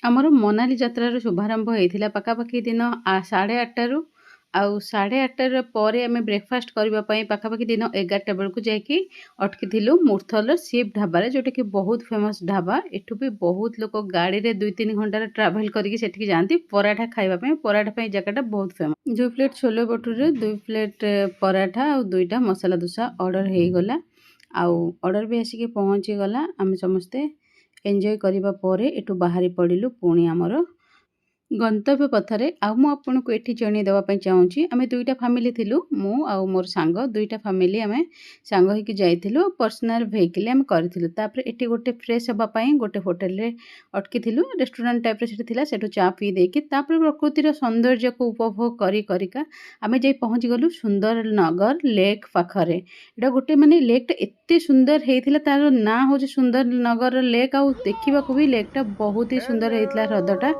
ଆମର ମନାଲି ଯାତ୍ରାର ଶୁଭାରମ୍ଭ ହେଇଥିଲା ପାଖାପାଖି ଦିନ 8:30ରୁ। ଆଉ 8:30 ପରେ ଆମେ ବ୍ରେକଫାଷ୍ଟ କରିବା ପାଇଁ ପାଖାପାଖି ଦିନ 11ଟା ବେଳକୁ ଯାଇକି ଅଟକିଥିଲୁ ମୁର୍ଥଲର ଶିବ୍ ଢାବାରେ, ଯେଉଁଟାକି ବହୁତ ଫେମସ୍ ଢାବା। ଏଠୁ ବି ବହୁତ ଲୋକ ଗାଡ଼ିରେ 2-3 ଘଣ୍ଟାର ଟ୍ରାଭେଲ୍ କରିକି ସେଠିକି ଯାଆନ୍ତି ପରାଠା ଖାଇବା ପାଇଁ। ପରାଠା ପାଇଁ ଜାଗାଟା ବହୁତ famous. 2 plate chole bhature, 2 plate paratha ଆଉ 2ଟା ମସଲା ଦୋସା ଅର୍ଡ଼ର ହେଇଗଲା। ଆଉ ଅର୍ଡ଼ର ବି ଆସିକି ପହଞ୍ଚିଗଲା। ଆମେ ସମସ୍ତେ ଏନ୍ଜୟ କରିବା ପରେ ଏଠୁ ବାହାରି ପଡ଼ିଲୁ ପୁଣି ଆମର ଗନ୍ତବ୍ୟ ପଥରେ। ଆଉ ମୁଁ ଆପଣଙ୍କୁ ଏଠି ଜଣେଇ ଦେବା ପାଇଁ ଚାହୁଁଛି, ଆମେ 2ଟା ଫ୍ୟାମିଲି ଥିଲୁ, ମୁଁ ଆଉ ମୋର ସାଙ୍ଗ 2ଟା ଫ୍ୟାମିଲି ଆମେ ସାଙ୍ଗ ହେଇକି ଯାଇଥିଲୁ। ପର୍ସନାଲ ଭେହିକିଲ୍ ଆମେ କରିଥିଲୁ। ତାପରେ ଏଠି ଗୋଟେ ଫ୍ରେଶ୍ ହେବା ପାଇଁ ଗୋଟେ ହୋଟେଲରେ ଅଟକିଥିଲୁ। ରେଷ୍ଟୁରାଣ୍ଟ ଟାଇପ୍ର ସେଠି ଥିଲା। ସେଠୁ ଚା ପିଇ ଦେଇକି ତାପରେ ପ୍ରକୃତିର ସୌନ୍ଦର୍ଯ୍ୟକୁ ଉପଭୋଗ କରିକା ଆମେ ଯାଇ ପହଞ୍ଚିଗଲୁ ସୁନ୍ଦରନଗର ଲେକ୍ ପାଖରେ। ଏଇଟା ଗୋଟେ ମାନେ ଲେକ୍ଟା ଏତେ ସୁନ୍ଦର ହେଇଥିଲା, ତାର ନାଁ ହେଉଛି ସୁନ୍ଦରନଗର ଲେକ୍। ଆଉ ଦେଖିବାକୁ ବି ଲେକ୍ଟା ବହୁତ ହି ସୁନ୍ଦର ହେଇଥିଲା ହ୍ରଦଟା।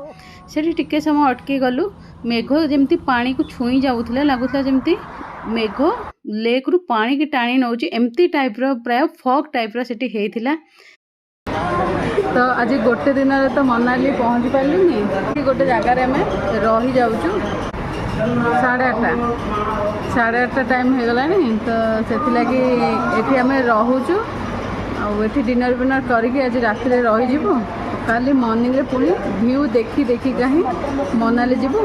ସେଠି ଟିକେ ସମୟ ଅଟକି ଗଲୁ। ମେଘ ଯେମିତି ପାଣିକୁ ଛୁଇଁ ଯାଉଥିଲା, ଲାଗୁଥିଲା ଯେମିତି ମେଘ ଲେକ୍ରୁ ପାଣିକି ଟାଣି ନେଉଛି, ଏମିତି ଟାଇପ୍ର ପ୍ରାୟ ଫଗ୍ ଟାଇପ୍ର ସେଠି ହେଇଥିଲା। ତ ଆଜି ଗୋଟେ ଦିନରେ ତ ମନାଲି ପହଞ୍ଚି ପାରିଲୁନି। ଗୋଟେ ଜାଗାରେ ଆମେ ରହିଯାଉଛୁ। 8:30 ଟାଇମ୍ ହେଇଗଲାଣି, ତ ସେଥିଲାଗି ଏଠି ଆମେ ରହୁଛୁ। ଆଉ ଏଠି ଡିନର୍ ଫିନର୍ କରିକି ଆଜି ରାତିରେ ରହିଯିବୁ। କାଲି ମର୍ଣ୍ଣିଂରେ ପୁଣି ଭିଉ ଦେଖିକା ହିଁ ମନାଲି ଯିବୁ।